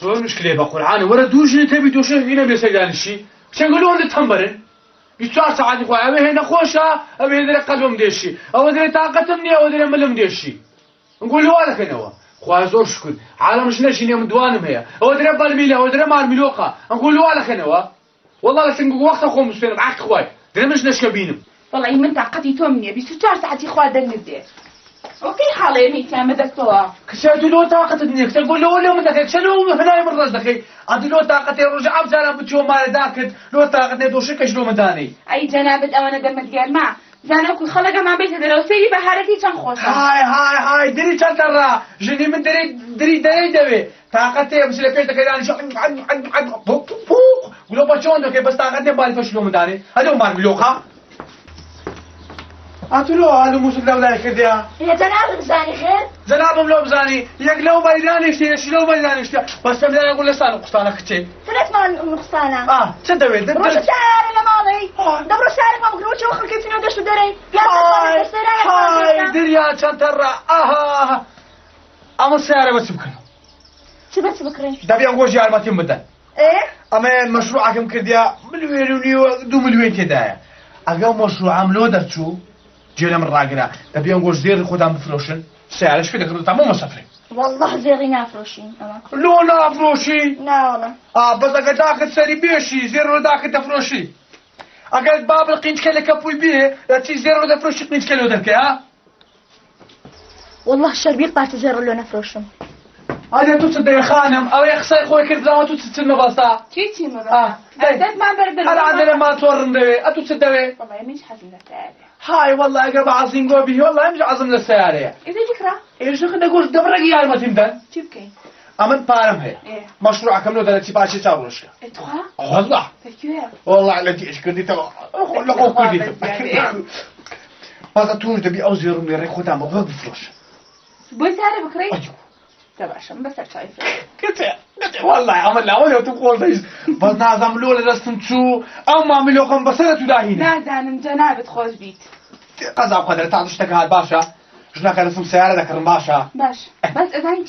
شو المشكلة بقرآن ورا دوجني تبي دوشة هنا بيسجل الشيء شو نقولون للتمبرن يتوار ساعات يخوي أبي هنا خوشة أبي هنا قلبهم ديشي أو هنا طاقتني أو هنا ملهم ديشي نقول له هذا كنوا خواه زور شكل عالم مش نشيني من دوانم هي أو هنا بالميلا أو هنا مال ملوقة نقول له هذا كنوا والله لسه نقول وقت أخوهم مسلم معك خوي هنا مش نشكبينم والله من طاقتي تومني بيستوار ساعات يخوي دنيا وكي حالي ميتا مدكتوا كسادو لو طاقة الدنيا تقول له ولا منك شنو هنا من رزقي عندي لو طاقة الرجع بزانا بتشوف ما داكت لو طاقة ندوشك شنو مداني أي جنابة أو أنا دمت قال ما زانك خلق مع بيت دروسي بحالتي كان خوش هاي دري كان ترى جني من دري دوي طاقتي بس لبيت كذا شو عن فوق ولو بتشون كي بس طاقتي بالي شنو مداني هذا ما ملوخة أتلو هذا موسى لا يكذيا يا جناب بزاني خير جنابهم لو بزاني يقلو بيداني اشتي شلو بيداني اشتي بس بدنا نقول لسان قسطانه كتي ثلاث ما نقصانا تدوي روش شعر لا مالي دبرو شعرك ما مقروش وخل كيف نودش دري هاي دريا كان ترى اما السيارة بس بكره شو بس بكري دابي نقول جي على مدن ايه اما مشروعكم كرديا مليون دو مليون كدايا اقا مشروع عملو درتشو جينا من راقنا دابي نقول زير خدام بفلوشن سيارة ايش فيك مو مسافرين والله زيري نافروشين لو نافروشي لا والله بس اقا داخل سري بيشي زير داخل تفروشي اقا باب القينت كلا كابوي بيه لا تي زير دفروشي قينت كلا دركي ها والله الشربيق بات زيرو لو نافروشم هذا تصدق يا خانم او يا خصي خويا كنت زعما تتسنى بسا تيتي مرة أدت ما برد انا عندنا ما تورن دوي اتو تسدوي والله مش حزن السيارة هاي والله اقرب عظيم قوبي والله مش عظم للسيارة إذا فكرة ايش خدنا نقول دبرقي يا المتمدن تبكي امن بارم هي إيه مشروع كم نودنا تباشي تاروشك اتخا والله تكير والله على ايش كنت تبع لا كنت هذا تون تبي اوزير من ريخو تاع مبغى بفلوس بوي سعر بكري تبع شم بس شايفه كنت والله عمل لا ولا تقول بس نازم لولا رسمتو او ما عملوا كم بسنه تداهينا نازم جنابة خوش بيت قزع قدر تعطيش تكال باشا شنو كان اسم سيارة ذكر باشا باش بس إذا أنت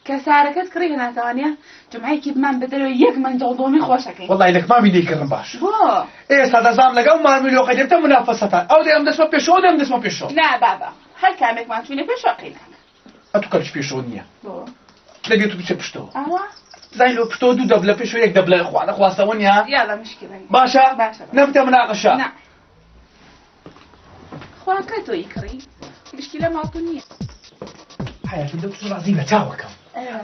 كسارة كتكري هنا ثانية جمعي كيف ما بدلوا يك من جوضومي خوشك والله لك ما بيدي كرم باش هو ايه صار زام لك او ما عملوا قدرت منافسة او دي ام دسمه بيشو دي ام دسمه بيشو لا بابا هل كامك ما تفيني بيشو قينك اتوكلش بيشو نيا تلاقيتو بيشو أوا زي لو بشتو دو دبله بيشو يك دبله اخوان اخوان سوونيا يلا مشكلة باشا نبدأ مناقشة نعم خواكتو يكري مشكلة ما أعطوني حياتي بدك تصير عزيمة تاوكم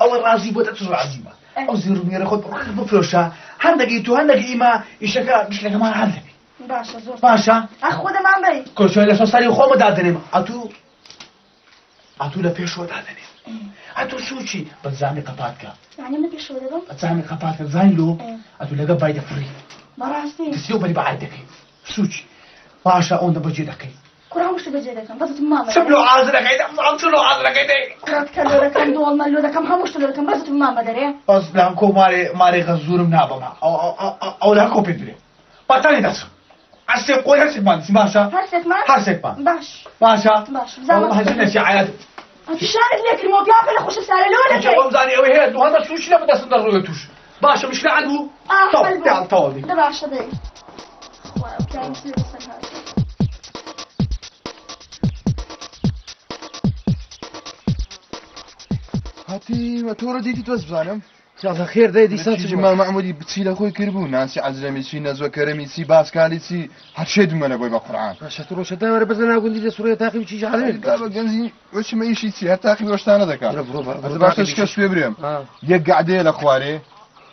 أول رازي بدك تصير عزيمة أو زيرو ميرا خد بفلوشها هندقيتو هندقي يشكا مش لقى ما عندي باشا زور باشا أخو ده ما عمري كل شوية لسه صار يخوم دادني أتو لا بيشو دادني أتو سوشي بتزعمي قطعتك يعني ما بيشو ده بتزعمي قطعتك زين له أتو لقى بايد فري براسي تسيو بلي بعدك سوشي باشا أون بجيدك كره وش بجيدك بس ماما سبلو عازلك هيدا سبلو عازلك هيدا كلو كم دول مالو ده كم هموش تلو كم بس ماما دري بس لانكو ماري غزور منابا ما او لانكو بيدري بطاني داسو عسيب قوي هرسك مان باشا هرسك مان باشا والله هجينا شي عياد تشارك لك الموت ياكل خوش سالة لولا كي جواب زاني اوي هيد وهذا سوشي لا بدا صدر رويتوش باشا مش عنده طب تعال طولي ده باشا ده واو كان يصير هاتي ما تورا ديتي توز بزانم جزاك خير دايدي ساتو جمال معمودي بتسيلا خوي كربو ناسي عزرمي سي نزو كرمي سي باسكالي سي هاتشد من بوي بقران شترو شتا ور بزنا اقول لي سوريا تاقي وشي جالي لا بجنزي وش ما يشي سي هتاقي وشتانا دكا باش كش بيبريم يقعد له خواري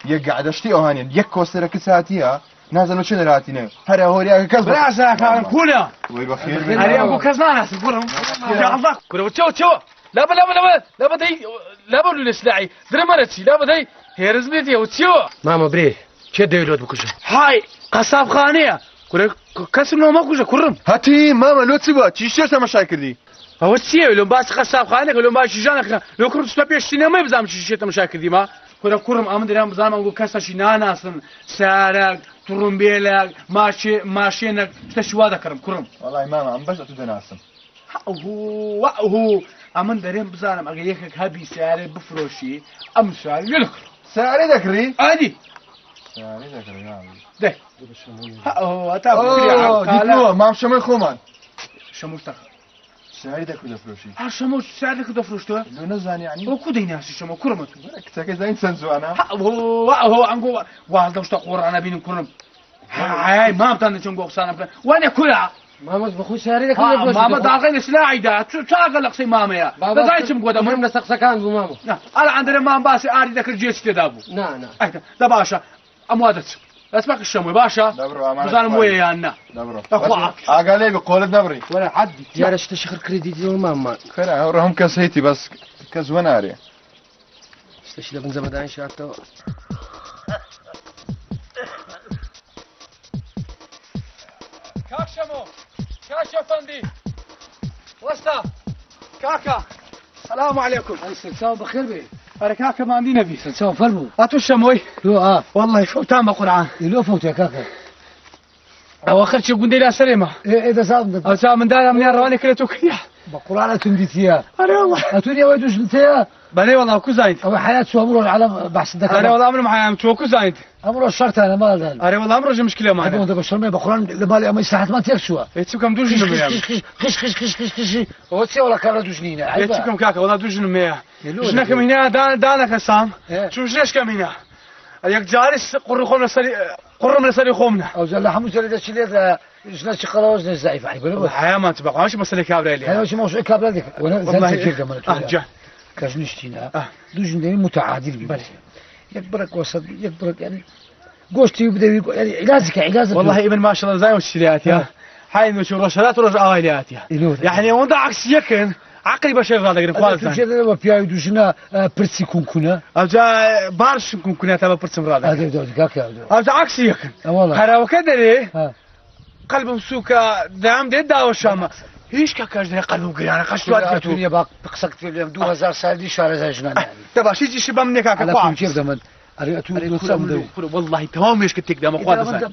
يقعد اشتي اوهانين يكوسر كساتيا نازل وش راتينا هرا هوريا كذب براسا كان كولا وي بخير هري ابو كزمان سبورهم يا الله كره تشو لا بلو لسلاعي درمرتي لا بدي هيرزنيتي وتشو ماما بري كده يلود بكوجا هاي قصاب خانيه كره كسم نو ما كوجا كرم هاتي ماما لو تسوا تشيش مشاكل دي هو تشي لو باش قصاب خانيه لو باش جانك لو كرم تسبيش سينما ما يبزام شيشه مشاكل دي ما كرم امد رام بزام اقول كاسا شيناناسن سارك ترومبيلك ماشينك تشوا ذكرم كرم والله ماما عم بس اتدناسم هو امن دريم بزانم اگه يكك هبي سعر بفروشي امشال يلك ساري ذكري عادي ساري ذكري ده هو تابو ديتلو ما شمال خومان شموش تاخ ساري ذكري دفروشي شموش ساعدك دفروشتو لو نزان يعني وكودي ناس شمو كرمت كتاك زين سنزو انا هو عنقو والله وش تقور انا بين كرم هاي ما بتانا تنقو قصانا وانا كلها ماما بخو ساري لك ماما داغين سلاعي دا تشاغل لقسي ماما يا لا زايتم قودا من مسقسكان بو ماما انا عندنا ما باسي اري ذاك الجيش تدابو نعم ده باشا اموادت اسمك الشموي باشا دبرو امان بزان مويه يا انا دبرو اخوك اقالي بقول دبري ولا حد يا رش تشخر كريديت يوم ماما خير اورهم كسيتي بس كزوناري استشهد بن زبدان شاتو كاك شمو كاك يا فندي وسطا كاكا السلام عليكم سلساو بخير بي انا كاكا ما عندي نبي سلساو فرمو اتو الشموي لو والله شو تام قرعان لو فوت يا كاكا او اخر شي قندي لا سليمه ايه ده صاب او سام من دار من رواني كلتو كيا بقرانة تنديتيا انا والله اتوني ويدوش انتيا بني والله كوزايد او حياة شو امره على بحث انا الدكاتره والله عمري ما حيام تو كوزايد امره الشرط انا ما قال انا والله عمري مشكله معنا هذا بشرمي بقران لمالي اما يساحت ما تيكشوا يتسكم دوجن مياه خش هو تسي ولا كان دوجنينا يتسكم كاكا والله دوجن مياه شنو كم هنا دانا كسام شو شنش كم هنا ياك جالس قر من سري خومنا او زل حمو زل ده شلي جنا شقلاوز نزعيف يعني بقول الحياه ما تبقى ماشي مسلك كابرا لي هذا شيء موضوع كابلا ديك وانا زلت جيرك من جا كاجنشتينا دوجن متعادل بي يكبرك وسط يكبرك يعني قوشتي يبدا يعني علاجك والله ابن ما شاء الله زي والشريات يا حي نشوف رشلات ورجع آليات يعني وضع عكس يكن عقلي بشر هذا غير خالص هذا ما بيا يدوجنا برسي كونكونا أجا بارش كونكونا تبع برسم هذا هذا دود كاكا أجا عكس يكن والله هذا وكذا قلب مسوكا دام دا والشام ايش كاكاش ده قلبه يعني قشوات الدنيا باق بقسك في 2000 سال دي شهر زي جنان يعني تبع شي شباب منك كاكا على كل كيف زمان والله تمام مش كنت قدام اخوات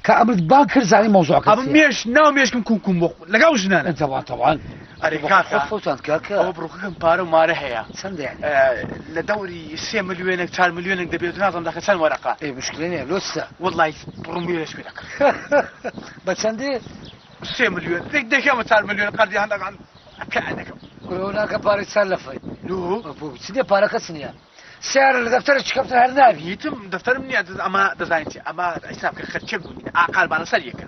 كعملت باكر زعلي موضوع كذا ابا مش ناو مش كم لقاو جنان انت طبعا كاكا فوتان كاكا مبروك بارو ما رحيا سند يعني لدوري 6 مليون 4 مليون دبي تنظم داخل سنه ورقه اي مشكله لسه والله برمي ليش بدك بس عندي 6 مليون ديك كم 4 مليون قرضي عندك عن كانك هناك باري تسلفت لو سيدي بارك سنيا سعر الدفتر شكبت هرنابي يتم دفتر مني اما دزاينتي اما حسابك خرجك اقل بان سريك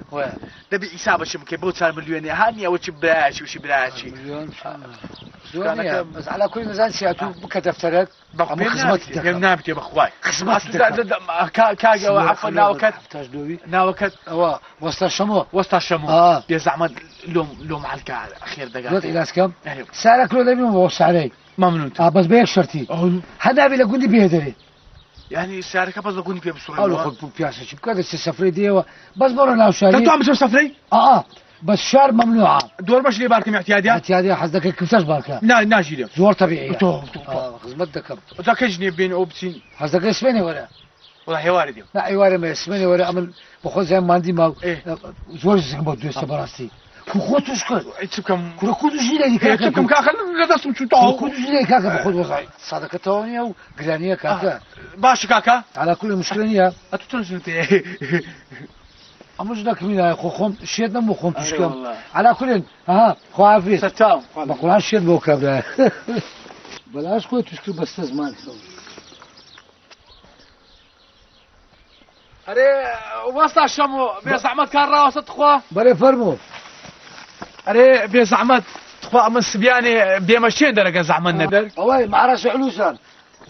دبي حساب شمك بو 4 مليون هاني او تشباش وش بلاشي مليون زوانيا بس على كل ميزان سياتو كدفترك اما خدمتك نابتي باخواي خدمتك كاجا عفوا ناوكت هو وسط الشمو يا زعما لوم على الكار اخير دقائق قلت الى كم سعرك لو دبي وص علي ممنون بس بيك شرطي هذا بلا قولي بيهدري يعني سعرك بس بقول فيه بسرعه قالوا خذ بياسه شو كذا السفري دي بس برا شاري انتوا عم تسوي سفري بس شار ممنوعه دور باش لي باركم اعتياديه حظك كيفاش باركه ناجي اليوم زور طبيعيه خدمتك ذاك جني بين اوبسين حظك اسمني ولا والله واردي لا ايواري ما اسمني ولا امل بخذ زي ما عندي ما زور زعما دوست براسي خذ شكر يتسكم كل شيء لي كاكا يتسكم كاكا لا تسمع شو تعو كل شيء لي كاكا خذ وصاي صادق تونيا وقرانيه كاكا باش كاكا على كل مشكله اتتنسنتي امجدك مين خوخم شيدنا مخم تشكم على كل خو عفريت ستام بقول شيد بوكا بلاش كو تشكل بس زمان اري وسط الشمو بزعمت كان راست خو بري فرمو اري بزعمت خو من سبياني بيمشين درجه زعمنا ندر والله ما عرس علوسان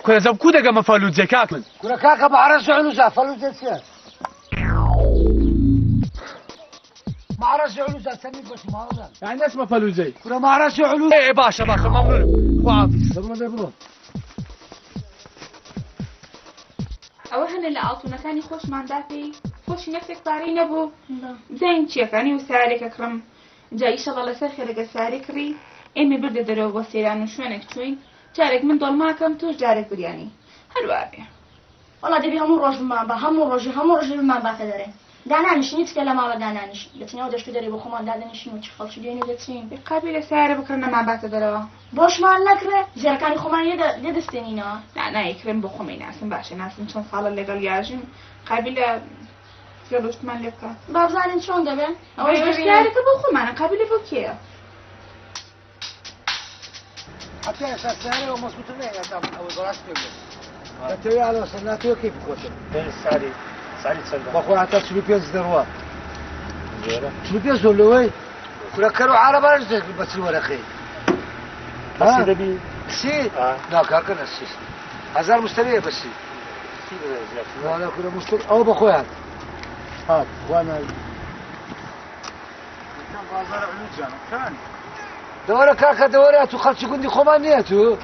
كنا زب كودا ما فالو زي كاكل كنا كاكا ما عرس علوسان فالو زي ما عرس علوسان سمي بس ما هذا يعني اسمه فالو زي كنا ما عرس علوسان ايه باشا ممنون خو عافيس دبرو ئەوە هەنە لە ئاڵتونەکانی خۆشمان داپێی خۆشی نەفێک پارەی نەبوو زین چیەکانی و سارێکە کڕم جا ئیشەڵا لەسەر خێرەگە سارێ کڕی ئێمە بردە دەرەوە بۆ سەیران و شوێنێک چوین جارێک من دڵماکەم تۆش جارێک بریانی هەروە بێ وڵا دەبی هەموو ڕۆژ بمان بە هەموو ڕۆژی بمان باتە دەرێ دانانیشنی تکە لە ماڵە دانانیش دەچنەوە دەشت دەرێ بۆ خۆمان دادەنیشن و چ خەڵکی دێنێ دەچین قابلە سارە بکردنەمان باتە دەرەوە بۆشمان نەکرێ ژێرەکانی خۆمان لێدەستێنینەوە نایکرێن بۆ خۆمی ناسم باشە ناسم چەند ساڵە لەگەڵ یاژیم قابلە گەڵوشتمان لێ بکات بابزانین چۆن دەبێن ئەوەش بەشدارەکە بۆ خۆمانە قابلە بۆ کێیە حتى سارة ومسكوت ليه أو زراعة كله. تبي على وصلنا تبي كيف كوتر. سعدي تصدق. بخو حتى شو بيز دروا. شو بيز ولا وين؟ كل كانوا عرب أرجع بس الورقي. بس دبي. سي. لا كأكل السيس. هزار مستوية بس. لا كل مستوي أو بخويا. هات وأنا. كان بازار علوج جانا كان دورة كاكا دورة تخلص كندي خمانيته.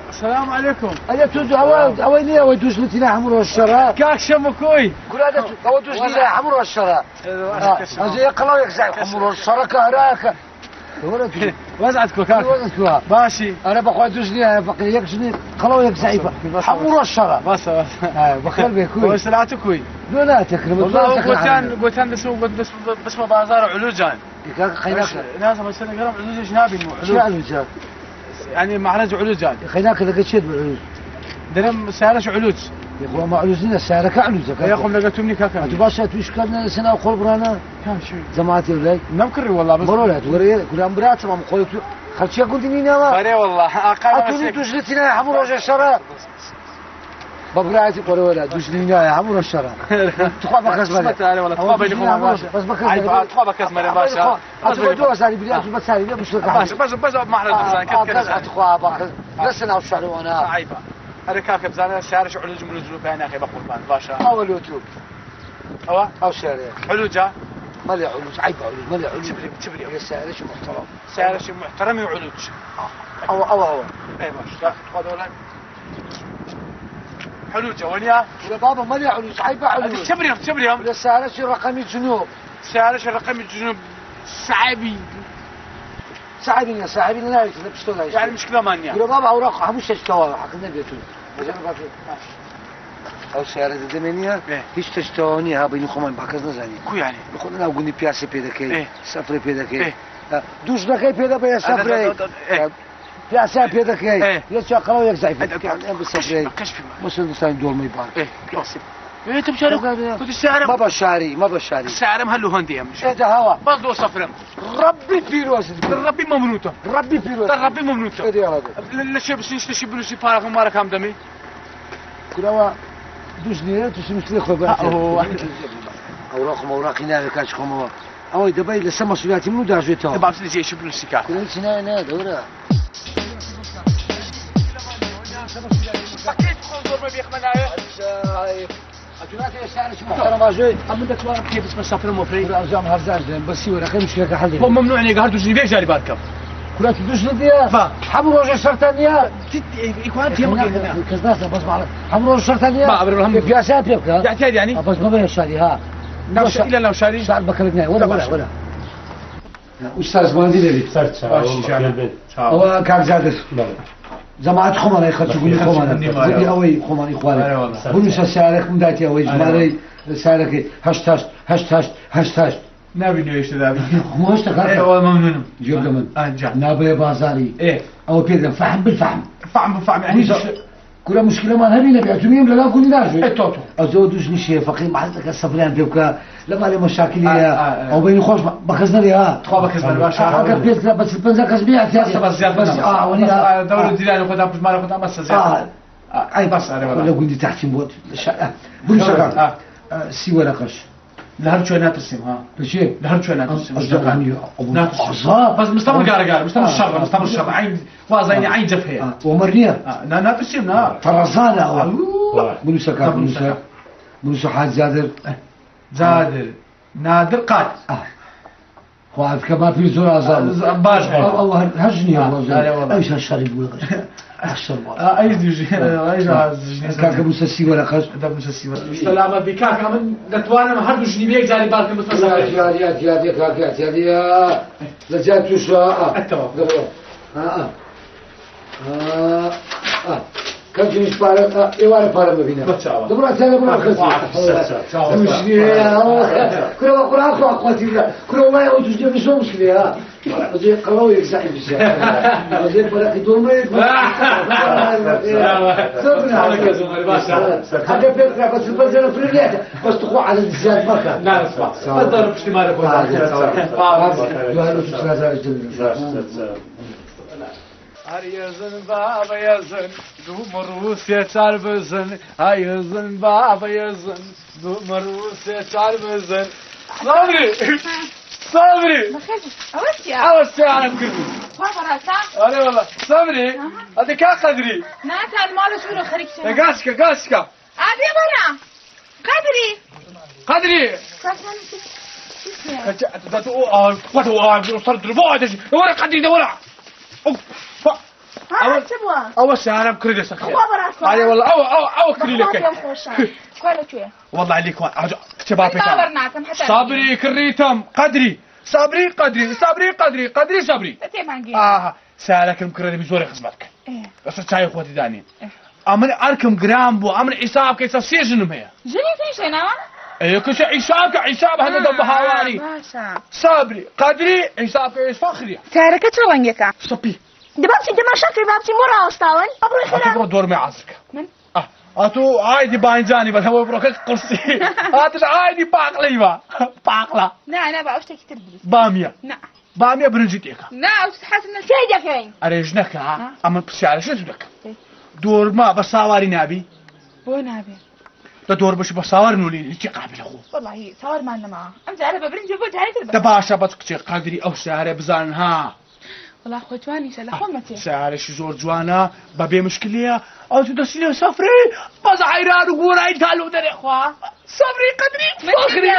السلام عليكم أنا تودو أويني أودوش لتنا حمر والشراء. كاك شمكوي كل هذا أودوش لتنا حمر والشراء. أزاي قلاو يكزع حمر والشراء كهراك. دورة وزعتكو كاك وزعتكو. ماشي أنا بقول دوش لي أنا فقير يكزني قلاو يكزع حمر والشراء. بس بخير بيكوي. وسلعتكوي لا تكرم. والله قلتان بس بازار علوجان. كاك خيناك. لازم السنة قرب علوج جنابي مو شو علوجان؟ يعني مهرج علوجان. خيناك لقيت شيء بالعلوج. درم سعرش علوج. يا اخوان ما علوزنا السعر كعلوز يا اخو لقيتوني كاكا انتوا باشا توش كنا سنه وقول برانا كان شو جماعتي ولا نمكري والله بس برولات وري كل امبرات ما مقولت خلشي قلت لي انا فري والله اقل اتوني توجلتنا حمر وجه الشرا ببراتي قولوا ولا توجلنا يا حمر الشرا تخوا بكاس مالي والله تخوا بينكم باشا بس بكاس تخوا بكاس مالي باشا اتبدوا اسالي بلاد بس سالي مش بس ما احنا كذا تخوا بكاس لسنا وشعر وانا عيبه هذا كاك بزانا شارش علوج ملوج بين اخي بقربان باشا اول يوتيوب او شارع علوجه ملي علوج عيب علوج ملي علوج تبري يا سعرش محترم سعرش محترم وعلوج او اي ماشي هذول علوجه ونيا يا بابا ملي علوج عيب علوج تبريهم يا سعرش رقمي جنوب سعرش رقم الجنوب صعبي ساعدني ساعدني لا يتلبسوا يعني مشكله مانيا يا بابا اوراق همش اشتوى حقنا بيتو او سيارة الدمنية هيش تشتوني ها بين خمان باكز نزاني كو يعني بخونا قولي بياسي بيدكي سفري بيدكي دوش دكي بيدا بيا سفري بياسي بيدكي يسوى قلو يكزعي يعني بالسفري مسل نسان دول ما يبان ايه تمشارك كنت السعر ما بشاري ما بشاري السعر مهلو هندي مش ايه ده هوا بس دو صفرم ربي فيروس ربي ممنوطه ربي فيروس ربي ممنوطه ايه ده هذا ليش بس نشتي بلوشي فارغ ما رقم دمي كلاوا دوش نيرة توش مشتري خوي بقى هو اوراق هنا كاش خموا او دبي لسه مسؤولياتي منو داجيتها تبع اللي جاي شبلو السكاك كل سنه انا دوره كيف خنزور ما بيخمنايه أتوناتي سعرش محترم أجي أما بدك تبارك كيف اسمه سفر مفري الأرجام هرزاج بس يورا خير مش لك حل هو ممنوع اني قهرت وجني جاري باركب كلها تدوش لديها حمر وجه سرطانية يكون في مكان كذا بس معلق حمر وجه سرطانية ما أبرر الهم في أساب يبقى يعتاد يعني بس ما بين الشاري ها إلا لو شاري شعر بكرتنا ولا أستاذ مهندي لي هو كان زادر جماعة خمانة يخرجوا يقولي خمانة يقولي أوي خمانة إخواني بنوس سعرك مداتي أوي جمالي سعرك هشت نبي نيش ذا مو هشت إيه هو ممنون جيب لمن أنجح نابي بازاري إيه أو كذا فحم بالفحم فعم يعني كل مشكلة ما نبي نبي أتوميهم لا كل ناس إيه توتو أزودوش نشي فقير محلتك السفرين تبقى لما لي مشاكل أو بيني خوش بكزنا لي ها تخوا بكزنا باشا حاجة بيت بس البنزا كسبيع بس زيادة بس وني دور الدلال وخدها بس ما خدها بس زيادة أي بس ولا قلت تحت موت بنشكر سي ولا قش لهر شوي ناترسم ها لشيء لهر شوي ناترسم أصدقائي بس مستمر قال مستمر الشر عين وازيني عين جفهه ومرنيه ناترسم نا فرزانة بنوسا حاج زادر نادر قاد وعارف كما في زور عظام باش أو هجني والله أيش هالشرب ولا أحشر أي ديجي كاك مسسي ولا خش ده مسسي ولا سلامة بكاك من نتوانا ما هردو جني بيك جالي بارك متصل يا كاك يا لجات وش التوا كان جيش بارا إيوارا بارا مبينا دبرة ثانية برا خسر مشكلة كل ما قرأ أخو أخواتي لا كل ما يوجد جيب شو مشكلة زي قلوي يكسح بشيء زي برا كدور ما يكون هذا فكرة بس البزر فريلة بس تقوى على الزياد مركز لا اسمع ما تضربش مالك Ayazın baba yazın, Dumar Rusya çarpızın. Ayazın baba yazın, Dumar Rusya çarpızın. Sabri! Sabri! أوسيا أول ساعة أنا بكرتي. فراسا أنا والله صبري هذا كا قدري. ناس المال شو خريك شنو قاسكا قاسكا. أبي برا قدري قدري. وصلت البعد ورا قدري ورا. أول ساعة أنا بكرتي سخير. هذا والله أو كري لك. والله عليك كتبها صبري كريتم قدري. صبري قدري صبري قدري قدري صبري. سالك المكرر بزوري خدمتك. بس تشاي اخوتي داني. امر اركم جرام بو امر حساب كيس سيجن هي. جني في شيء نعم؟ ايه كش حساب هذا دب هواري. صبري قدري حساب كيس فخري. سارك تشوانجك. صبي. دبابتي دما شكل بابتي مرة أستاون أبروي خير برو دور مع عزك. من؟ اتو عادي باينجاني بس هو بروك قرصي. اتو عادي باقليبا. باقلا. لا أنا بعرفك كتير بليس. بامية. لا. بامية برنجتيكا. لا وتحس إن سيدك هين أريجنك ها أما بسعر شو تقولك دور ما بصاوري نبي بو نابي دور بش بصاور نولي تي قابل أخو والله صور معنا معه أنت عارف برنج بو تعرف تباشا بتكتي قادري أو سعر بزان ها والله خوتواني سلخون متي سعر شو زور جوانا بابي مشكلة أو تدسيني سفري بس عيران وراي تالو دري أخوا صبري قدري فخري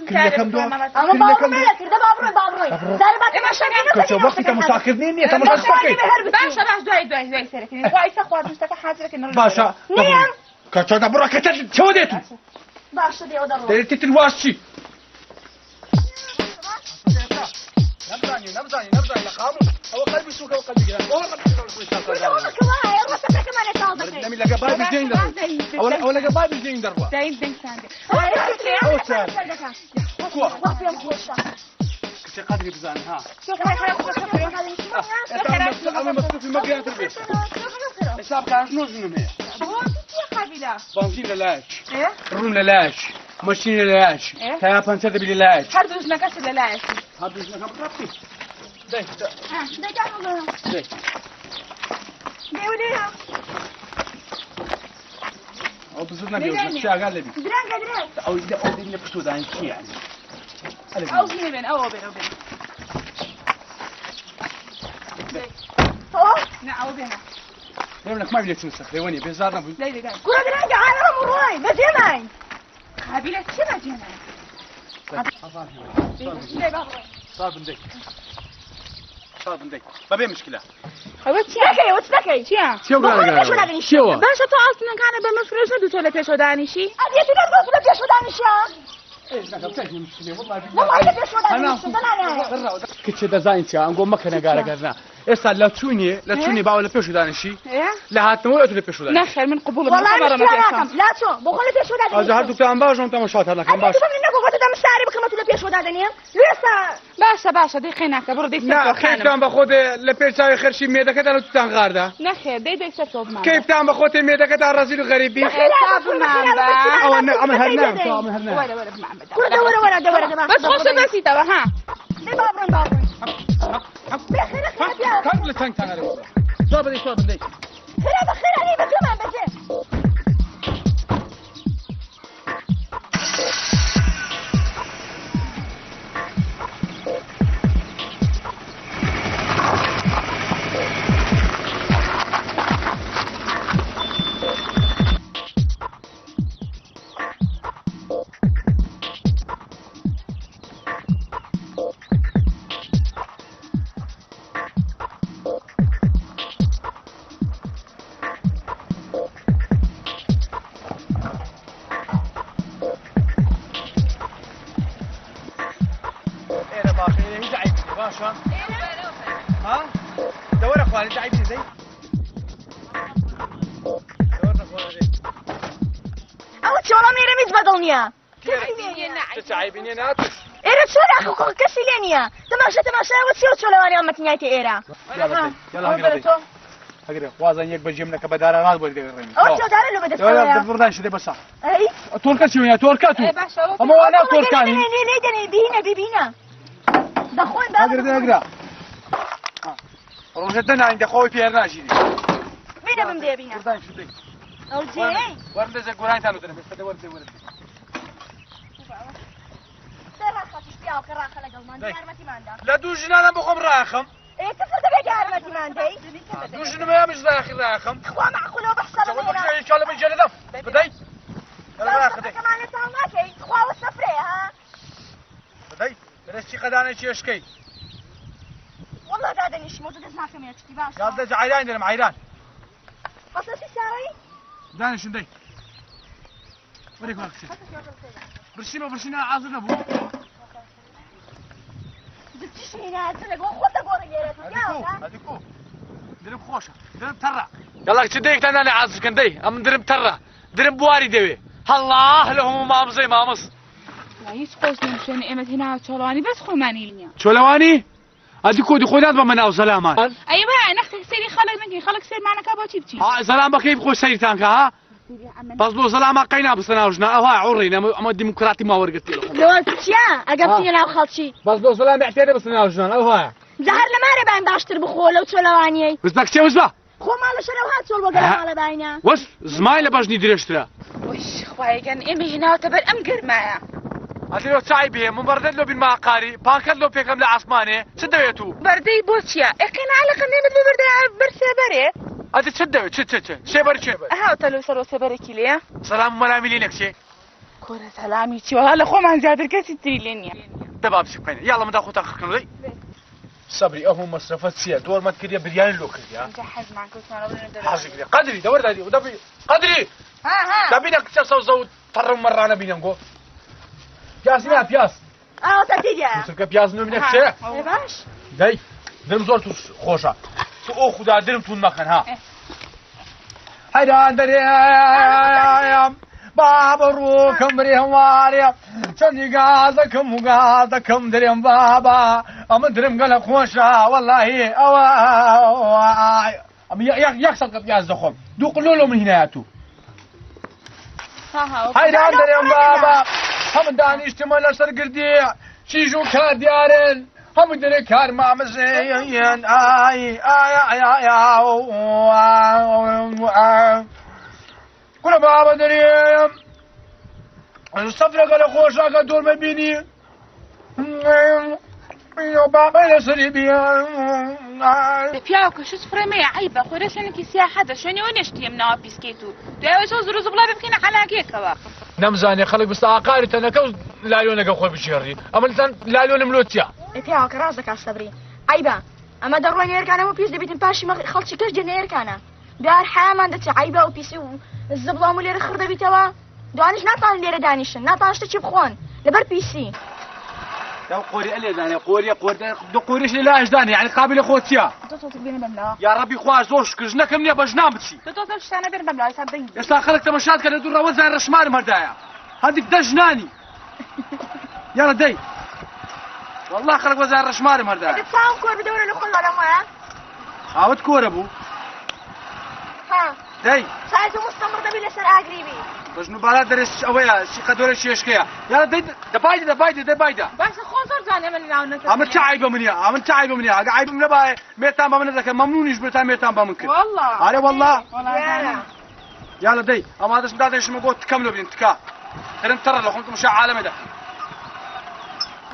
كلنا كم دور أما بابروي لك ده بابروي زاربات ما شكل كنت وقتي تمساكرني نية تمساكرني باشا باش دوي سيرك وايفا خوات مستك حاضرك إنه باشا نعم كنت برا كتل شو ديتو باش دي أودر ديرتي تلواشي نبزاني لقامو هو قلبي سوق هو قلبي جيران هو قلبي نمي لقى باي بالجين دربو أولا باي بالجين دربو دين ساندي أو سان كوا كتير قادري بزان ها أنا مسؤول في مبيان تربية حساب كان شنو زنم هي بنزين للاش روم للاش ماشين للاش تايا بانسر دبي للاش هردوز نكاس للاش هردوز نكاس برابي ده أو بزودنا بيوجد شيء أقل لبي أو دين يبسود عن شيء يعني أو بين أو بين نعم بينها لك ما بيلك تنسخ ليوني بيزارنا بي لا كرة درجة على مروي بس يمين قابلة شبه جنان صار بندك ما بين مشكلة وتسكي شو قال شو باش تو اصلا كان بمفرش ندو تو لپیش دانشی ادي تقدر لپیش دانشی ايش نكمل مشكلة والله والله لپیش دانشی كنت دزاين تاع نقول ما كنا قارقنا اسا لا تشوني باو لپیش دانشی لا هات نو لپیش دانشی نخر من قبول والله لا شو بقول لپیش دانشی از هر دو تا ام باش اون مشات هذا كان باش انت من نقول قلت دم ساري بكلمه لپیش دانشی لسه باشا دقيقة برو دي لا كيف تعم باخذ لپیش خير شي ميدا كده تاع غارده نخر دي سبتوب معنا كيف تعم باخذ ميدا كده رزيل غريبي حساب معنا او انا عمل هرنام ولا بمعمد دور بس خش بس توا ها بابرون كم لتنك انا صوب دي خير علي بكمان بس ها دور اخواني تعبني زي ئەوە چۆڵە مێرەمیز بەدڵ نییە تتعبيني ناتش ئێرە چۆن ئەخ کەسی لێ نییە تەماشایەوە چی و چۆلەوانی ئەمەتنیایتە ئێرە هەگرێ وازان یەک بەجێم نەکە بەدارانات بۆ دەڕێنی ئەو چۆدارە لە بەدەستەوەیە بڕدان شدێ بەسا تۆرکە چی وێنە تۆرکە تو ئەمە وانە تۆرکانی لێ دەنێ بینە ببینە دەخۆین هەگرێ ڕۆژەتە ناین دەخۆی پێر ناژیری بینە بم دێبینە بڕدان شدێ ئەو جێی وەردەزە گۆرانتان وتنە بێستە وەردە سەرڕاخەتیش پیاو کە ڕاخە لەگەڵمان یارمەتیماندا لە دوو ژنانە بخۆم ڕاخم کەسە دەبێت یارمەتیمان دەی دوو ژنمە یامیش ڕاخی ڕاخم خوا معقولەوە بەحسەبە مێرە کاڵەمە جێلەدەم بدەیت کەمان لە تاڵ ناکەی خواوە سەفرێ ها بدەیت دەستی قەدانە چێشکەی والله دادەنیشم و تو دەست ناکەمێت چتی باش یاددەجە عیران دەرم عیران قەسەسی ساڕی دانیشن دەی وەرێک وەرکسێ برشینە ئازر نەبوو هەدیکو درم خۆشە درم تەڕە یاڵا چ دەیەکتان نانێ ئازرکەن دەی ئەم درم تەڕە درم بواری دەوێ هەڵڵاه لە هەموو مامزەی مامەس هیچ خۆش نمیشێن ئێمە هێنا چۆڵەوانی بەس خۆمانی نییە چۆلەوانی هەدیکۆ خۆیات بە مناو زەلامان ئەیوە نەختی سەیری خەڵک نەکەی خەڵک سەرمانەکە بۆچی بچی زەلام بەکەی بخۆ سەیرتان کە ها بەس بۆ زەلاما قەینا بستە ناوژنا ئەوها عوڕین ئەمە دیموکراتی ماوەرگرتی لەوە چیە ئەگەر بچینە ناو خەڵکی بەس بۆ زەلام احتیاجە بستە ناوژنان ئەوها زەهەر لەمانە باین باشتر بخۆ لەو چۆلەوانیەی وز بە کچێ وز بە خۆ ماڵە شەرەو هات چۆڵ بۆ گەرماڵە باینە وەس زمای لە بەژنی درێژترە وش خوایگەن ئێمە هێناوەتە بەر ئەم گەرمایە ئەدیۆ چای بێ مبەردەت لۆ بین ماقاری پانکەت لۆ پێکەم لە ئاسمانێ چ دەوێت و بەردەی بۆ چییە ئەکەن عەلەقەم نێمت بۆ بەردەی بەرسێبەرێ ئەدی چ دەوێت چ شێبەر چێ هاوتە لەو سەرۆ سێبەرێکی لێ سەلام مەلامی لێ نەکچێ کۆرە سەلامی چیوە لە خۆمان زیاتر کەسی تری لێ نییە دەبا بچی بکەین یاڵە مەدا خۆتان خڕکردی سەبری ئەو مەسرەفەت چییە دۆرمەت کردیە بریانی لۆ کردیا حەزمان کەوتمانە حەزی کردی قەدری دەوەردادی و دەبی قەدری دەبینە کچە سەوزە و تەڕم مەڕانە بینم گۆ پیاسی نا پیاس ئەو تەتیدە سرکە پیاز نوێ کچێ باش دەی درم زۆر تو خۆشە تو ئەو خوددا درم تون مەکەن ها حەیران دەرێم بابە ڕووکەم برێ هەوارێ چەندی گازەکەم و گازەکەم درێم بابا ئەمە درم گەلە خۆشە وەڵاهی ئەوە ئەمە یەک سەڵکە پیاز دەخۆم دوو قلۆ من هینایە تو حەیران دەرێم بابا هەموو دانیشتمە لەسەر گردی چیژ و کار دیارن هەموو دەرێ کار مامەزێن کوڕە بابە دەرێم سەفرەکە لە خۆشاکە دۆرمە بینی بابا لەسەری پیاوکە شت فڕێمەیە عیبە خۆرەشێنێکی سیاحەتە شوێنەوە نێشتیم ناوە پیسکەیت و دوایەوە چۆ زروز بڵا بکەینە حەلاکێکەوە نەمزانێ خەڵک بستە ئاقاری تەنەکە و لالۆنەکە خۆی بچێڕی ئەمە لەتەن لالۆنم لۆتیە پیاوەکە ڕاز دەکات سەبری عیبە ئەمە دەڕۆی نێرکانەوە پیش دەبیتن پاشی خەڵکی کەش دێ نێرکانە دوار حامان دەچێ عیبە و پیسی و زبڵام و لێرە خڕ دەبیتەوە دوانیش ناتوانن لێرە دانیشن ناتوان شتێکی بخۆن لەبەر پیسی يا قوري اللي داني قوري دو قوريش اللي لاش داني يعني قابل خوتيا يا ربي خواش زوش كجنك مني بجنام بتشي تۆ شتانە بێن بەم لای سەردەنگ يستا خلق تمشات كان يدور وزن رشمان مردايا هذيك دجناني يلا دي والله خلق وزن رشمان مردايا دەتساوم کۆر بدەورە لە خۆڵانە وایە عاود كور ابو ها دي ساعت مستمر دەبی لەسەر ئاگریبی بجنو بالا درس اويا شي قدور شيشكيا يلا دي دبايدا باشە خۆ زۆر جانێ من ناونەکە عمل تعيبه منيا عيب من باي ميتان بمن ذاك ممنونيش بتاع ميتان بمنكر والله علي والله يلا يلا دي اما هذا شنو ايش مقول تكملوا بين تكا ترى لو كنتم مش عالم ده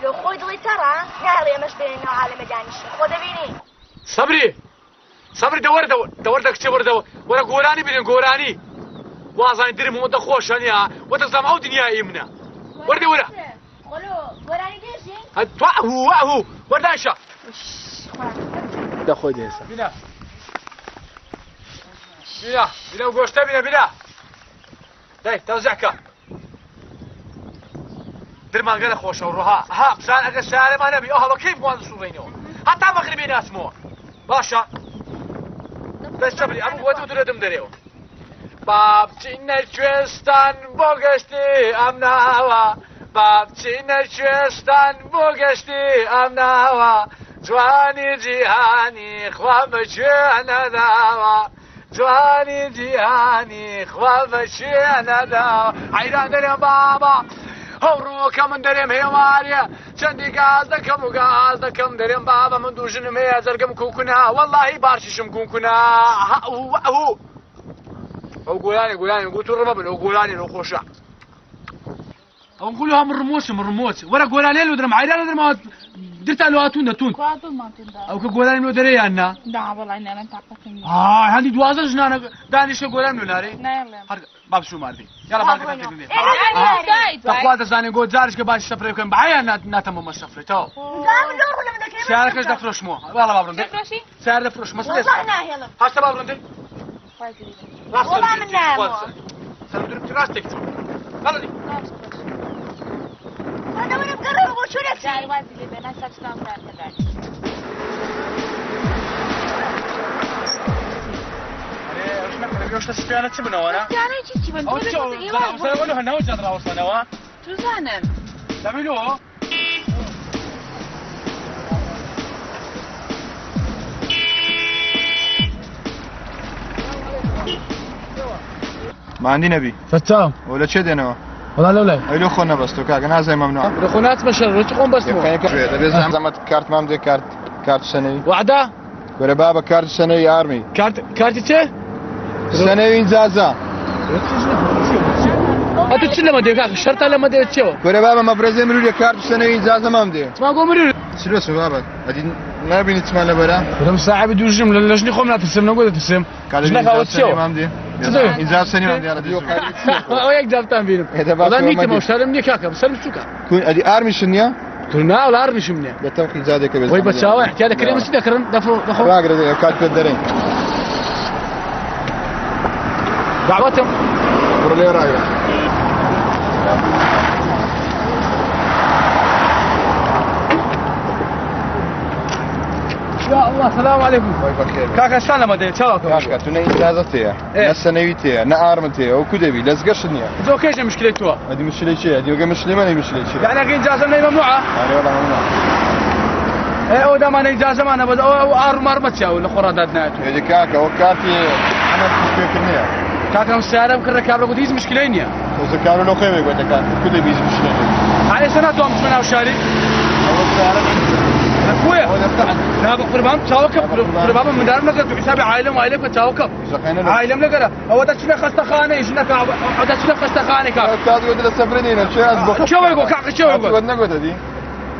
لو خۆی دڵی تەڕە ناڵێ ئەمەش بێنێ ناو عالەمە دانیشن خۆ دەبینی صبري دور دەکچێ وەرە گۆرانی بینن گۆرانی وازانی درم وەدە خۆشەنیا وەدە زەما و دنیای منە وەردە وەرە خۆلۆ گۆرانی دێژین هەتوهو وەرداشە دەخۆی دێسە بینە و گۆشتە بینە دەی تەوزەکە درمان گەلە خۆشە و ڕۆها ها بزان ئەگەر شارەمان نەبی ئەو هەڵە کەیف وان سوڕێنەوە هەتا مەغریبی ناسمەوە باشە بەس سەبری ئەم وەدە درێتم دەرێەوە بابچینە کوێستان بۆ گەشتی ئەم ناوە بابچینە کوێستان بۆ گەشتی ئەم ناوە جوانی جیهانی خوا بەکوێ نەداوە جوانی جیهانی خوا بەکوێ نەداوە حەیران دەرێم بابا هەوڕۆکە من دەرێم هێوارێ چەندی گاز دەکەم و گاز دەکەم دەرێم بابا من دوژنم هەیە زەرگم کوکونا وەڵڵاهی بارشیشم کوکونا ئەو گۆلانی گوتو ڕمە بن ئەو گۆلانی ئەو خۆشە ئەو گوڵ هەم ڕمۆچ وەرە گۆلانێ لۆ دەرم عیران دەرمەوە درتا لۆ هاتوون دەتون ئەو کە گۆلانی لۆ دەرێ یاننا هەندی دوازە ژنانە دانیشە گۆلان لۆنارێ با بچوو ماردی یاڵە بەخوا دەزانێ گۆ جارش کە باش سەفرێ بکەم بەعیان ناتەمە مەسەفرێتەوە سیارەکەش دەفرۆشمەوە واڵە با بڕندێ سیار دەفرۆش مەسڵێ هەستە با بڕندێ سەرم درم ڕاستێک چوو بەڵێ شتا سپیانە چ بنەوەە؟ هەنەوە جادراوەسەنەوە توزانم دەبینەوە؟ ماندی نەبی فەتام ئەو لە چێ دێنەوە؟ وەڵا لەولای ئەی لۆ خۆ نەبەستۆ کاکە نازای مەمنوع لە خۆ ناچمە شەڕ ڕۆچ خۆم بەستەوە دەبێت زەمەت کارتمام دێ کارت سەنەوی وعدا؟ وەرە بابە کارت سەنەوی ئارمی کارتی چێ؟ سەنەوی ئینجازە ئەتو چ لەمە دێ کاکە شەرتا لەمە دێت چێوە؟ وەرە بابە مەفرەزێ مروریە کارت سەنەوی ئینجازە مام دێ چما گۆ مرور سلۆس بابە ئەدی نابینی چمان لەبەرە برم ساحبی دوژم لە ژنی خۆم ناترسم نەگۆ دەترسم کارت سەنەوی مام دێ ئینجاز سەنەی مام دێ ئەو یەک جارتان بینم وەڵا نیتمەوە شەرم نییە کاکە بسەرم چووکە ئەدی ئارمیشن نییە؟ تورنا ولا ئارمیشم نییە بەتەوقی جادێکە بێت وەی بەچاوە احتیاط دەکرێن چی دەکڕن دەخۆ ڕاگرێ کات پێت دەرێن دعوەتم بڕ لێ ڕاگرە يا الله السلام عليكم كاكا شان لما دي تشاو باشکە تو نە ئینجازەت هەیە نە سەنەویت هەیە نە ئارمت هەیە ئەو کو دەبی لەزگەشت نییە جو كيش مشكلة تو ئەدی مشکلەی چییە دیوگە مشکلی منە مشکلەی چییە يعني غير إجازة من ممنوعة ئارێ وەڵا مەمنوع إيه أو دام أنا إجازة ما أنا بس أو أرم أرمتش أو الأخرى دادناتو هێدی کاکە ئەو کارتی ئەمە پێکردنیە كاكا مسيارة بكرة كابرا قد هيز مشكلة إنيا تۆزە کارە لۆ خێوێک بێتە کات کو دەبی هیچ مشکلەی على سنة توم مش من أوشاري أخويا لا بقربان تشاوكب قربان من دارم لقى بحساب عائلة وعائلة بتشاوكب عائلة لقى هو ده شنو خستخانة شنو كعب هذا شنو خستخانة كعب کات گۆ سەفرێنە چێ ئەس بۆ شو يقول كعب شو يقول نەگۆتە دی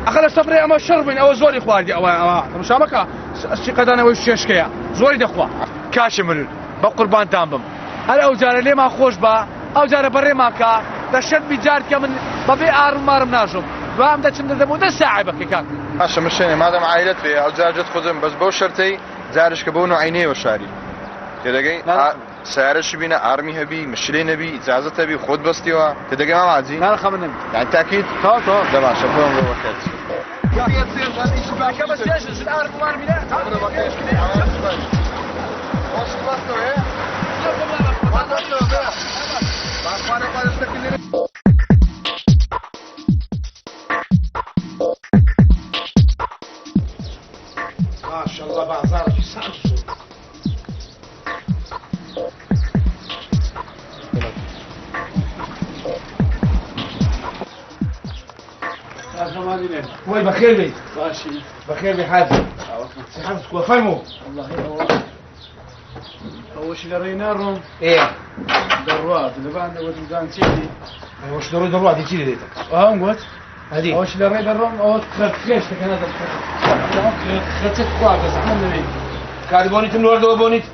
أخذ السفرة أما شربين أو زوري خواردي أو مشامكة الشيء قدنا ويش كيا زوري دخوا كاشمرون بقربان تامبم هل أوزار ليه ما خوش با أوزار بري ما كا دشت بجار كمن ببي أرم ناجم وام ده چند ده مده ساعة بكي كان باشە مشێنێ مادەم عایلەت بێ ئەو جارجت خودم بەس بەو شەرتەی جارش کە بۆ عینەوە شاری تێدەگەی سیارەشی بینە ئارمی هەبی مشلەی نەبی ئیجازەت هەبی خۆت بەستیەوە تێدەگەی ماماجی لا خبر نبي يعني تاكيد تو ده باشا بروم بو وقت ما شاء الله بازارك سامسونج وي بخير بي ماشي بخير بي حاجة صحتك وفهموا والله أول شيء لرينا الروم ايه دروات اللي بعد ودان سيدي وش ضروري ضروري هذه تشيلي ديتك وهم قلت هذه أول شيء لرينا الروم أو خرجت كان هذا خرجت قوة بس إحنا نبي كاري بونيت من ورد وبونيت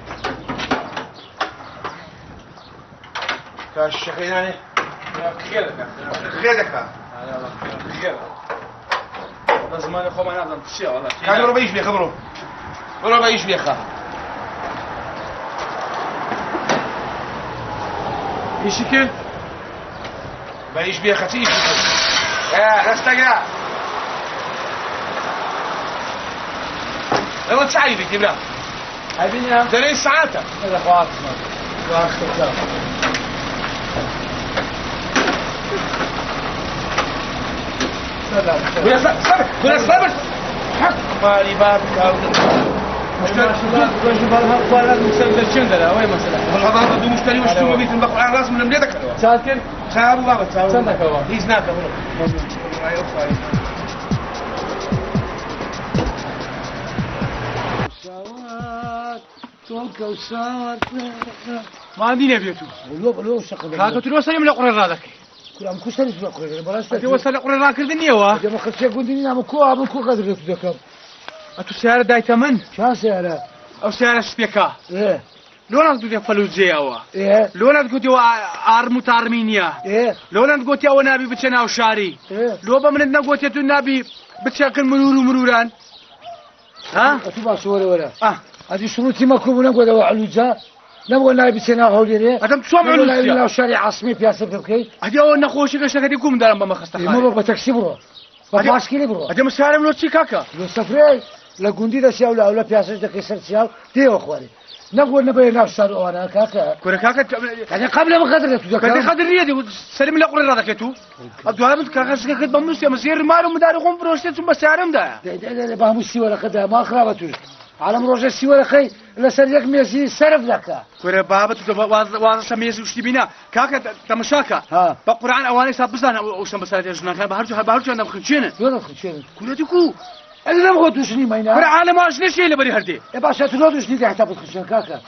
كاش شخين يعني غيرك لازم أنا خو ما نعلم تشيء والله كاري برو بيش بيخا برو برو بيش بيخا إيش شكل بيش بيخا تيش بيخا رستقرا لو تسعيدك يبلا هاي بينا دري ساعتها هذا خواص ما خواص ولا صبر ولا صبر مالي باب ما شاء الله رجل بالها قال مسدد شندله وين مثلا والله بابا دو مشتري وشتري بيت البقر على راس من مليتك ساكن خاب بابا تساوي سنك هو هيزناك ما عندي نبيتو لو شقد كاكو تلو سلم لقرر رادك كلام كسر في القرية بلاش انت وصل لقرر راك الدنيا وا ما خدش قندني نعم كو قدر تذكر اتو سياره دايتا من شان سيارة او سياره سبيكا ايه لولا تقول فلوزيه وا ايه لولا تقول ارمو تارمينيا ايه لولا تقول يا نبي بتشنا وشاري ايه لو بمن قلت يا النبي بتشكل مروران ها اتبع صوري ولا اه هذه شروطي ما كنا نقول وعلوجا نبغى نايب سنة هوليري ادم تصوم لا علوزيا شارع عاصمي بياسة بكي هدي اول نخوش ايش هدي قوم دارم بما خستخ ما بتاكسي برو بماشكلي برو هدي مسار من وشي كاكا لو سفري لا قندي ده سياو لا بياسة ده كسر سياو تيو اخواني نقول نبي نفسر وانا كاكا كورا كاكا يعني قبل ما قدر كان خد الريدي سلم لي قرر هذاك تو عبد الوهاب كاكا سكت بموس يا مسير مارو مدار قوم بروشت ثم سارم ده ده مستوى ولا قدر ما خرابته على مروج السوى ولا خي لا سريك ميسي صرف لك كورا بابا تو واز سميز وش تبينا كاكا تمشاكا ها بقران اواني سابسان وش بسات جنا كان بهرجو انا بخشين وين خشين كورا ديكو انا ما قلتوش لي كورا ماينا عالم واش ليش اللي بري هردي يا باشا تنودش لي تحت بخشين كاكا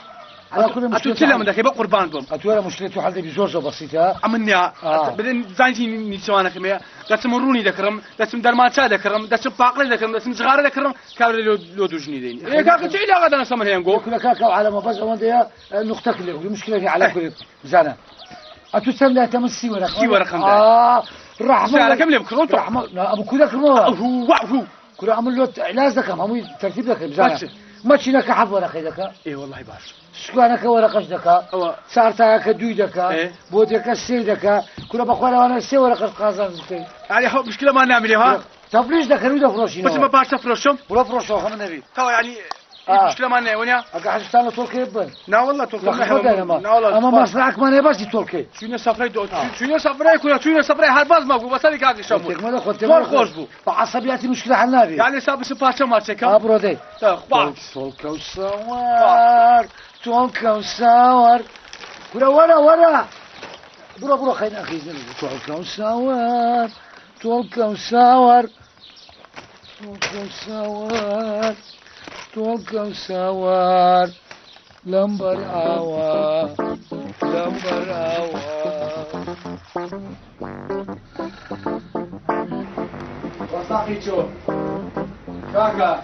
على كل اتو مشكله تلا من ذاك يبقى قربان بهم اتولا مشكلته حل بزوجه بسيطه امنيا بعدين زانتي نيسوانا كمية دتمروني ذكرم دتم درماتشا ذكرم دتم باقلي ذكرم دتم صغار ذكرم كانوا لو دوجني دين إيه كاكا تعيد غدا انا سمر هينغو كل كاكا على ما بس وندي نقطه كل المشكله على كل زانا اتسمى تمسي ولا سي ورا خمسة رحمه على كم لهم كرونتو رحمه لا ابو كذا كرمه هو كل عمل له علاج ذاك هم ترتيب ذاك زانا ما تشينك حب ولا خيدك اي والله باش سكانك ولا قصدك صارتك دويدك بودك سيدك كل بقول انا سي ولا قصازن يعني هو مشكله ما نعملها تفريش ذاك نريد فروشين بس ما باش تفرشهم ولا فروشوا هم النبي تو يعني مشكله ما نعملها اقعد استنى تركي يبن لا والله تركي اما مصلحك ما نبغى تركي شنو سفري شنو سفري كل شنو سفري هالباز ما بس هذيك هذه شمو ما خوش بو بعصبياتي مشكله على النبي يعني ساب سباشه ما تشكا برودي تولك وسوار تولك وسوار كل ورا برو خلينا اخي تولك وسوار تولك وسوار تولك وسوار تولك وسوار لمبر آوا لمبر آوا وستاقيتشو كاكا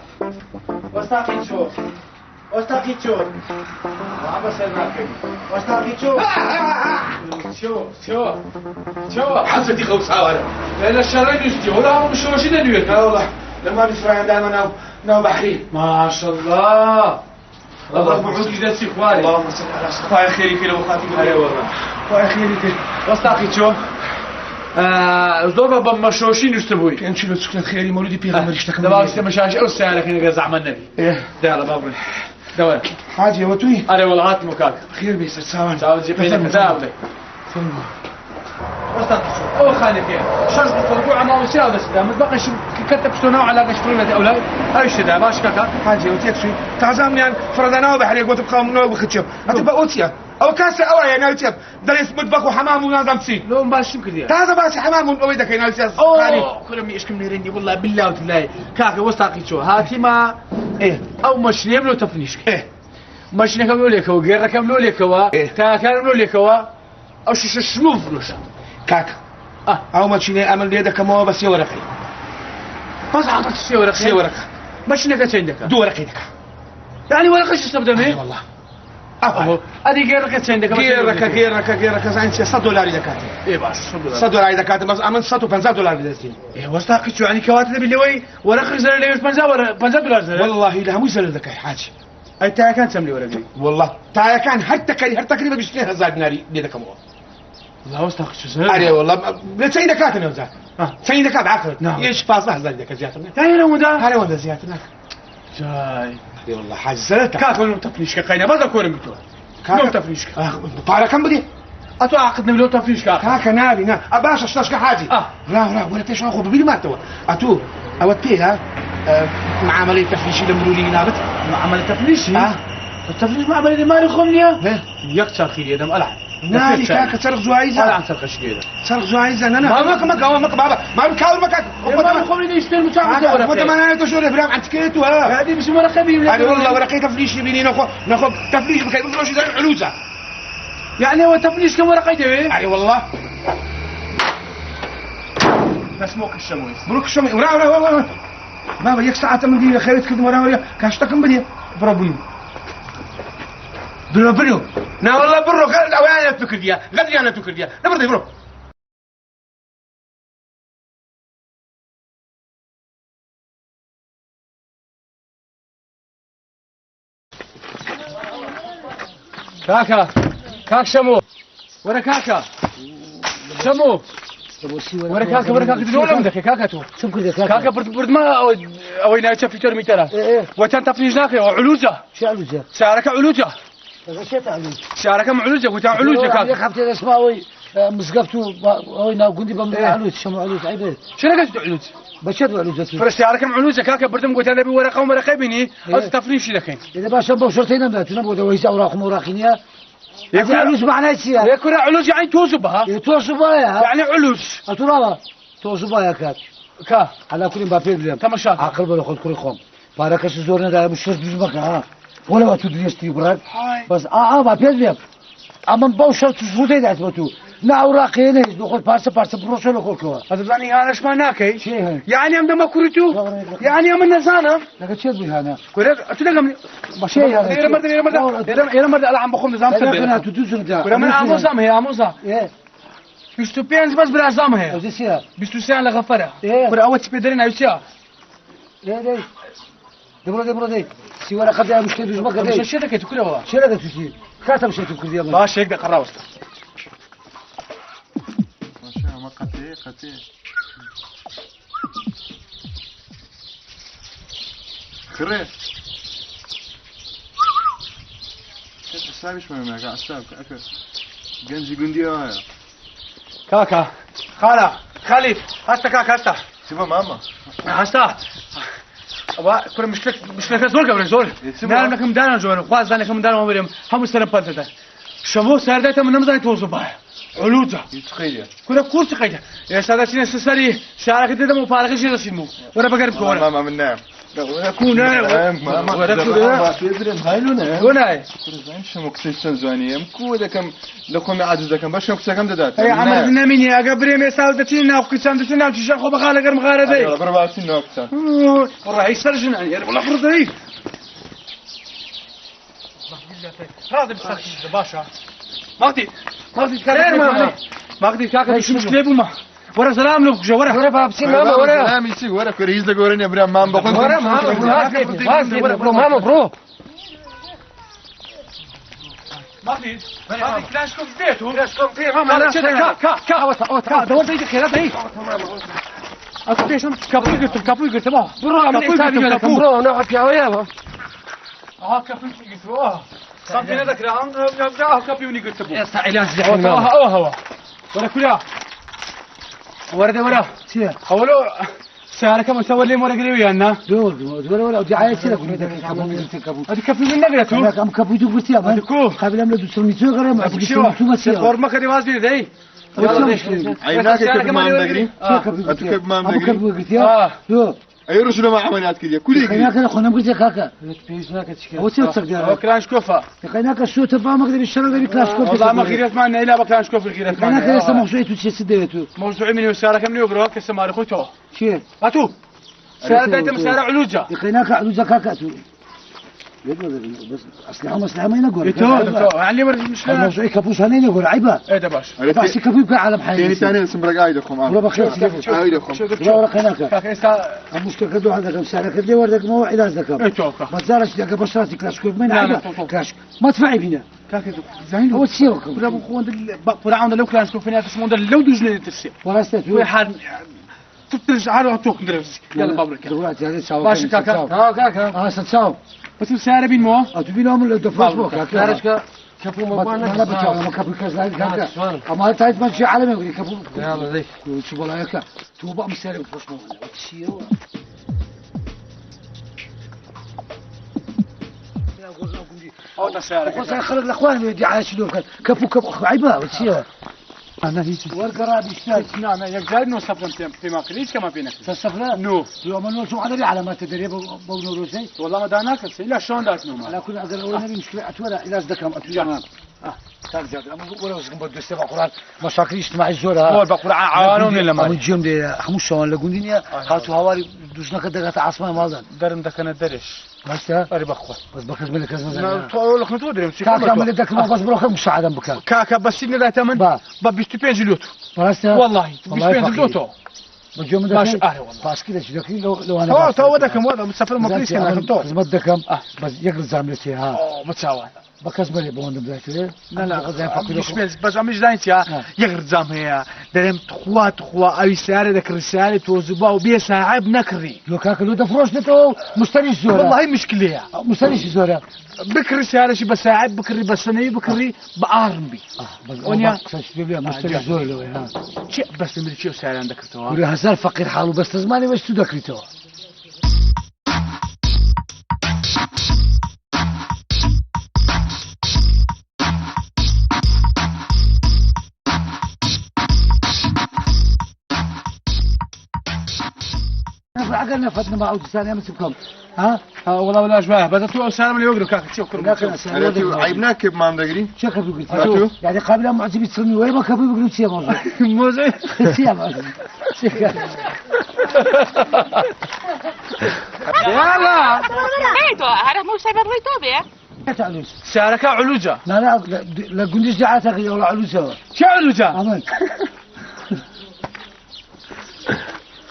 وستاقيتشو وستاقيتشو وعبا سلماكي وستاقيتشو شو حسدي خوساورة لأن الشرين يشتي ولا هم مشوشين الويت لا والله لما بيسمع عندنا ناو بحرين ما شاء الله الله بعود إذا سيخوالي اللهم صل على سيدنا خيري في الوقت أي والله خويا خيري في وستاقيتشو زوبا بمشوشين يشتبوي كان شلو سكنت خيري مولودي بيغمر اشتكى دابا كنت مشاش أو السيارة كنا زعما النبي ايه دابا بابري دابا حاجة وتوي أنا والله هات مكاك خير بيصير ساوان تعال جيب لي دابا وستاقيتشو أو خاني فيها شرط الفرقوع ما وسيا هذا السلام ما بقى شو كتب شلون على قشطرنا أولاد هاي الشيء باش كاكا حاجة وتيكسوي تعزم يعني فردنا وبحري قلت بقى منو بخشب هتبقى اوتيا او كاسة او يعني اوتيا درس مطبخ وحمام ونظام سي لو باش يمكن يا هذا باش حمام ويدك هنا اوتيا اوه كل ما يشكم رندي والله بالله وتلاي كاكا وستاقيتشو هاتي ما ايه او مشنيم لو تفنيشك ايه مشني كم لك وغير كم لك إيه. كاكا لك او شنو فلوس كاك او ما تشيني امل يدك مو بس يورقي بس عطت السيورة سيورك مشني كاش عندك دو ورقيتك يعني ورقة شو استخدمه والله اهو ادي غيرك عندك غيرك زين $100 دكاتره ايه باش $100 دكاتره بس امن $150 بدزين ايه وستاقيتشو يعني كواتب اللي وي ورقة زر اللي $50 زر والله لا مو زل ذكاي حاجه اي تا كان تملي ورقة والله تا كان هر تقريبا ب 2000 ديناري بيدك مو لا وستاقيتشو زر علي والله لا سيدك دكاتره يا زلمه سيدك بعقل نعم ايش فاصله زيادة زياده هاي لو ده هاي ولا زياده جاي اي والله حاجه زلتك كاكو نو تفنيشك قينا ما ذكر متو نو تفنيشك طارق كم بدي اتو عقدنا لو تفريش كاكا كاكا نابي نا باشا اشتاش كحاجي لا ولا تيش اخو ببيني ما تو اتو اوتيها معامله تفريشي لمرولي نابت عمل تفليشي التفليش ما عمل ما يخونيا يكسر خير دم العب ناري كاكا ترخ زوايزة العب ترخش كده ترخ زوايزة انا ما بابا ما بكاور مكاك ما يخوني يشتري متابعة وانت ما انا تشوف برام عن تكيتو ها هذه مش مرقبي هذه والله ورقه تفليش بيني ناخذ تفليش بكاي بفلوس زي علوزه يعني هو تفليش كم ورقه ايه اي والله مسموك الشمويس بروك الشمويس ورا بابا يك ساعه من دي خيرت كده ورا كاشتكم بدي بربي برو نا والله برو قال انا فكر ديا غدي انا فكر ديا نبردي برو كاك شمو ورا كاكا شمو ورا كاكا تقول لهم دقيقة كاكا تو شو كذا كاكا برد ما او ينايتش في ترمي ترى وكان تفنيش ناخي علوجة شو علوجة؟ شعرك علوجة شو تعلوج؟ شعرك معلوجة وتاع علوجة كاكا خبت اسمعوي مسقفتو او ينا قندي بم علوج شمو علوج عيب شنو قلت علوج بشد علوج فرش شعرك معلوجة كاكا بردم قلت انا بورقة ومرقة بيني او تفنيش لكن اذا باش بشرتين ما تنبغوا دويس اوراقهم وراقينيا يكون علوج معناه شيء يكون علوج يعني توزبها توصبها يعني علوج اترى توصبها يا كات كا على كل ما في تمشى عقل بلا خذ كل خم باركش زورنا ده مش شرط بجمك ها ولا وقت تدريستي براد بس ما في اما بوشر تشوتي ده تو نا اوراقين دخل بارسه بروشو لو كلكوا هذا يعني انا ايش معناكي شيء يعني ام دم كوريتو يعني ام النزانه لك تشد بها انا كوريت اتلقى شيء هذا يا مرد انا عم بخم نظام سبب انا تدوزن ده كورا من عموزام هي عموزا ايه بيستو بينز بس برازام هي وزيسيا بيستو سان لغفره ايه كورا اول تبدرين ايشيا ايه دبرو دي سيوره قد مش تدوز بك مش دي شدك تقول هو شو لك تشي كاتب شيء تقول يلا باش هيك ده قراوست ما قتي خريت حسابش ما معك حسابك اكل جنزي جندي هاي كاكا خاله خالد هسه كاكا هسه سيبها ماما هسه كل مشكلة زول قبل زول نعم لكم دانا زول خواز دانا لكم دانا ومريم هم سلام بانتا شمو سردته من نمزاني توزبها علوجة يتخيل كنا كورس قيدا يا سادتنا سسري شارك دده مو فارغ شيء رسمو وانا بقرب كورا ماما من نعم كونا ماما تدري هايلونا هنا زين شو مكسيشن زاني كودا كم لكم عاجز كم باش نكسا كم ددات اي عملنا مني اقبري ما ساودتي ناف كسان دتنا تشي خو بخاله غير مغارده يلا بربع سنين نكسا والله يسرجن يعني والله فرضي هذا بس باشا ماغدي كاكا شو مشكلة بوما ورا سلام لك جو ورا بابسي ماما ورا سلام يسي ورا كريز لك ورا ابراهيم ماما بقول ورا ماما برو ماغدي كلاشكم فيه ماما كا دور ديك خيرات هي أتبيشون كابوي قلت ما برو من كابوي برو نوعك يا ويا كابوي قلت صمتنا ذاك لا كابوي قلت بو علاج هوا ولا كلها ورا سير اولو سعرك ما سوى لي مره قريبه انا ولا دي عايز كده كابو هذه كابوي من نقرته انا كم كابو قلت يا مان قبل ما ندوس الميتو غير ما شو فورما كدي وازني ذي عيناك كيف ما مدري كيف ما ابو مدري كابو قلت يا يو اي رسول ما عمليات كذا كل خلينا كده خلينا نقول لك هكا هو تصدق كلانش كوفا خلينا شو تبع ما قدر الشرق ده كلاش كوفا والله ما خيرت معنا الا بكلانش كوفا خيرت خلينا كده سمح شويه تشي سديتو موضوع مني وسارة كم يقرأ كسمار خوتو شيء هاتو سارة دايت مسارة علوجة خلينا كعلوجة كاكاتو بس أسلحة ما ينقول يعني مش أنا شوي كابوس هني نقول عيبة ايه ده باش بس كابوس كعالم حي ثاني ثاني اسم رقايدكم ولا بخير عايدكم لا ولا خناك كاكا المشكلة كده عندك مسارة كده وردك ما هو علاج ذاك ايه توكا ما تزارش ذاك بشراتي كلاش كوب من عيبة كلاش ما تفعي بينا كاكا زين هو تسيرك ولا بخوان براون لو كلانش كوفا ناس اسمه لو دوجنا تسي ولا استاذ وي حد تترج على توك درس يلا بابرك دلوقتي هذا تساوي باش كاكا كاكا ستساوي بس مسارة بين مو تبي لهم الدفاع فوق كارشكا كفو ما بتشوف ما كفو كذا اما تايت ما شي عالمي يقول كفو يلا زي شو ولا هيك تو بقى مسالي بتخش مو شيء او تسارك بس خلق الاخوان يدي على شنو كفو عيبها وتشيء انا هيك والقراب يشتاق نعم يقدر انه سفرن في ما كليش كما بينك السفرة نو يوم انه شو على علامات تدريب بونو روزي والله ما داناك لا شلون دات نوم على كل اقل اول نبي مشكله اتولا الى ذكر اتولا ترجع ولا وزن بدو سبع قران مشاكل اجتماعيه زوره هو بقول عانون ولا ما الجيم دي حموش شلون لقوندينيا هاتوا هواري دوشنا كدغت عاصمه مالدن درم دكنا درش بس قريب اخوه بس بكز ملك زمان تقول لك نتودرم كاكا من دك ما بس بروح مساعده بكا كاكا بس إني لا تمن ببيشتو بينجلوتو بس والله بيشتو بينجلوتو الجيم ده ماش اهل والله باش كده شدكي لو انا تو دكم وضع مسافر مقريش كان خطو خدمت دكم بس يقل زعمتي ها متساوي بكز بلي بوندم ذاته لا لا مش بس مش داينتيا يغرد زام هي درم تخوا اي ساره ذاك الرساله توزبا وبي ساعه بنكري لو كاك لو دفروش نتو مستني زوره والله مشكله مستني زوره بكري ساره شي بساعد بكري بسني بكري بارمبي ونيا مستني زوره ها شيء بس من شيء ساره عندك تو ولا هزار فقير حاله بس زماني وش تذكري تو عقلنا فتنا مع عود ثانيه مسكم ها والله ولا شويه بس تو سالم اللي يقرا كاك تشوف كل عيبناك كيف ما عم دقري شو كيف قلت يعني قبل معجب تسلمي وين ما كيف يقولوا شيء موضوع مو زين شيء موضوع يلا ايتو هذا مو سبب ريتو بيه تعلوش سارك علوجه لا لا قنديش جاعتك ولا علوجه شو علوجه امان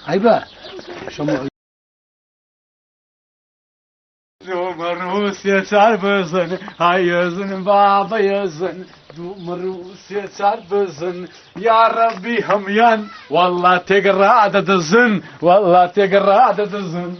عيبه شو مروس يسار بزن هاي يزن بابا يزن مروس يسار بزن يا ربي هميان والله تقرا عدد الزن والله تقرا عدد الزن